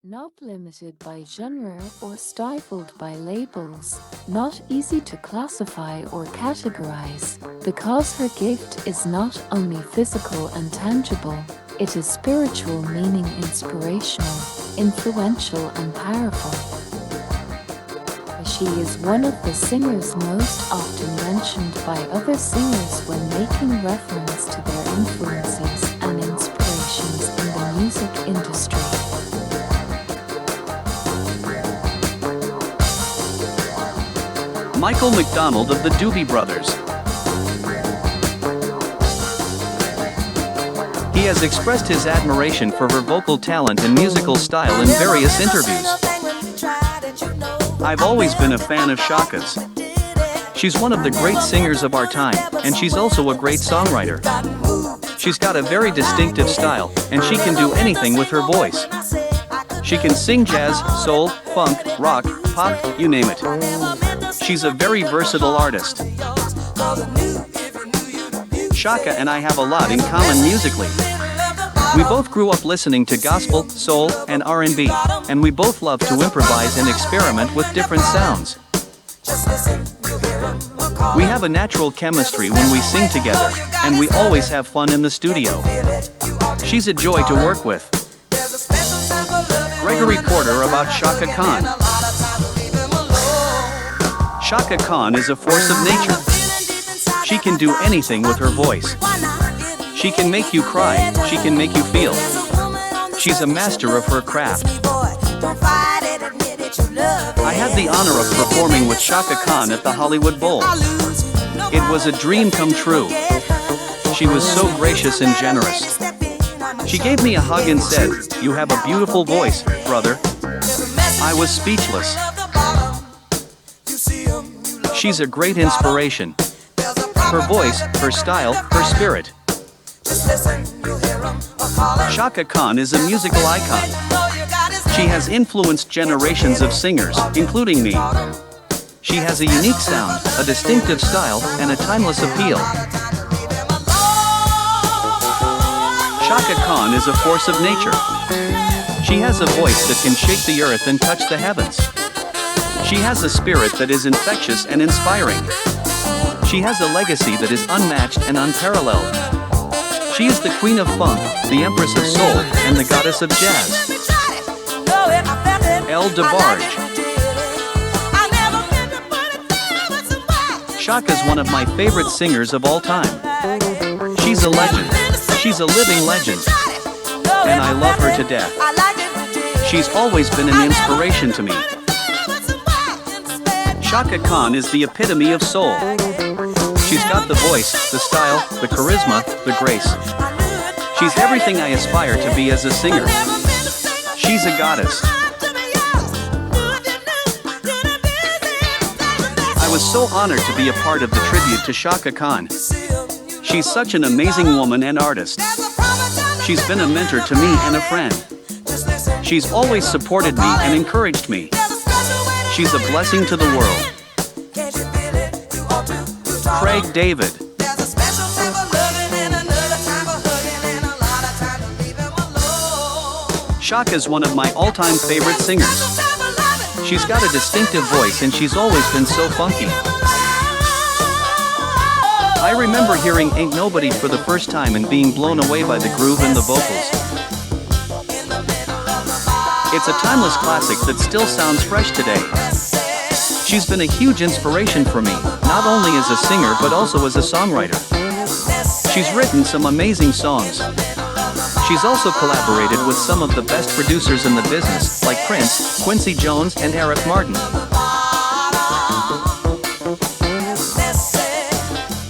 Not limited by genre or stifled by labels, not easy to classify or categorize, because her gift is not only physical and tangible, it is spiritual, meaning inspirational, influential and powerful. She is one of the singers most often mentioned by other singers when making reference to their influences and inspirations in the music industry. Michael McDonald of the Doobie Brothers. He has expressed his admiration for her vocal talent and musical style in various interviews. I've always been a fan of Chaka's. She's one of the great singers of our time, and she's also a great songwriter. She's got a very distinctive style, and she can do anything with her voice. She can sing jazz, soul, funk, rock, pop, you name it. She's a very versatile artist. Chaka and I have a lot in common musically. We both grew up listening to gospel, soul, and R&B, and we both love to improvise and experiment with different sounds. We have a natural chemistry when we sing together, and we always have fun in the studio. She's a joy to work with. Gregory Porter about Chaka Khan. Chaka Khan is a force of nature. She can do anything with her voice. She can make you cry, she can make you feel. She's a master of her craft. I had the honor of performing with Chaka Khan at the Hollywood Bowl. It was a dream come true. She was so gracious and generous. She gave me a hug and said, "You have a beautiful voice, brother." I was speechless. She's a great inspiration. Her voice, her style, her spirit. Chaka Khan is a musical icon. She has influenced generations of singers, including me. She has a unique sound, a distinctive style, and a timeless appeal. Chaka Khan is a force of nature. She has a voice that can shake the earth and touch the heavens. She has a spirit that is infectious and inspiring. She has a legacy that is unmatched and unparalleled. She is the queen of funk, the empress of soul, and the goddess of jazz. DeBarge. Chaka's one of my favorite singers of all time. She's a legend. She's a living legend. And I love her to death. She's always been an inspiration to me. Chaka Khan is the epitome of soul. She's got the voice, the style, the charisma, the grace. She's everything I aspire to be as a singer. She's a goddess. I was so honored to be a part of the tribute to Chaka Khan. She's such an amazing woman and artist. She's been a mentor to me and a friend. She's always supported me and encouraged me. She's a blessing to the world. Craig David. Chaka's one of my all-time favorite singers. She's got a distinctive voice and she's always been so funky. I remember hearing Ain't Nobody for the first time and being blown away by the groove and the vocals. It's a timeless classic that still sounds fresh today. She's been a huge inspiration for me, not only as a singer but also as a songwriter. She's written some amazing songs. She's also collaborated with some of the best producers in the business, like Prince, Quincy Jones, and Eric Martin.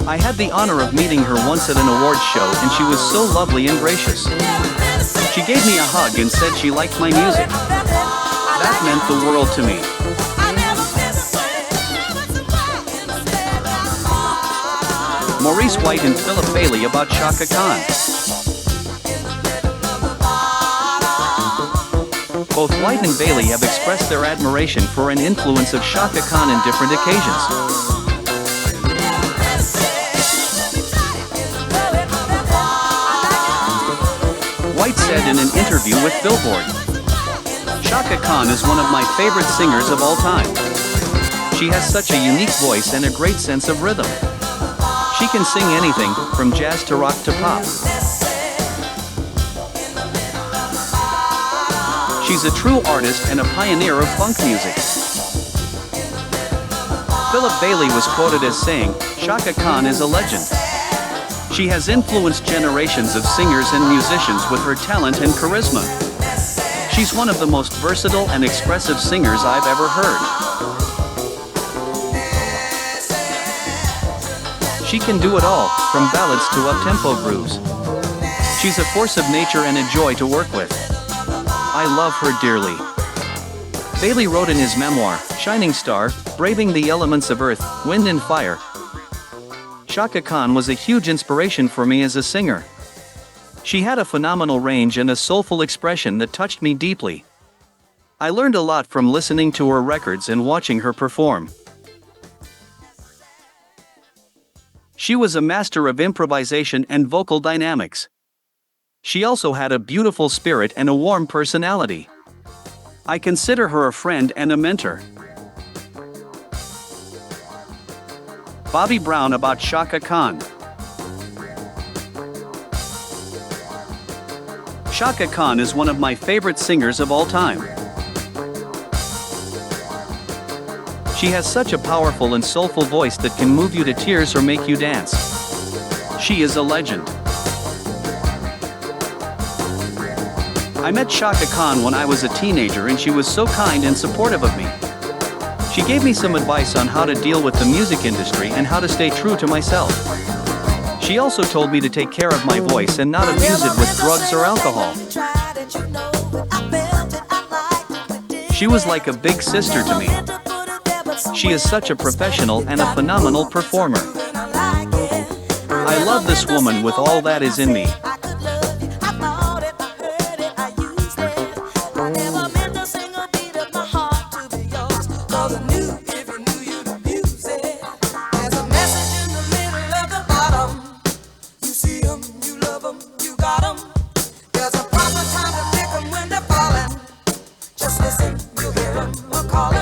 I had the honor of meeting her once at an awards show and she was so lovely and gracious. She gave me a hug and said she liked my music. That meant the world to me. Maurice White and Philip Bailey about Chaka Khan. Both White and Bailey have expressed their admiration for and influence of Chaka Khan in different occasions. White said in an interview with Billboard, Chaka Khan is one of my favorite singers of all time. She has such a unique voice and a great sense of rhythm. She can sing anything, from jazz to rock to pop. She's a true artist and a pioneer of funk music. Philip Bailey was quoted as saying, "Chaka Khan is a legend. She has influenced generations of singers and musicians with her talent and charisma. She's one of the most versatile and expressive singers I've ever heard. She can do it all, from ballads to up-tempo grooves. She's a force of nature and a joy to work with. I love her dearly." Bailey wrote in his memoir, Shining Star, braving the elements of earth, wind and fire. Chaka Khan was a huge inspiration for me as a singer. She had a phenomenal range and a soulful expression that touched me deeply. I learned a lot from listening to her records and watching her perform. She was a master of improvisation and vocal dynamics. She also had a beautiful spirit and a warm personality. I consider her a friend and a mentor. Bobby Brown about Chaka Khan. Chaka Khan is one of my favorite singers of all time. She has such a powerful and soulful voice that can move you to tears or make you dance. She is a legend. I met Chaka Khan when I was a teenager and she was so kind and supportive of me. She gave me some advice on how to deal with the music industry and how to stay true to myself. She also told me to take care of my voice and not abuse it with drugs or alcohol. She was like a big sister to me. She is such a professional and a phenomenal performer. I love this woman with all that is in me. Just listen, you hear 'em a calling.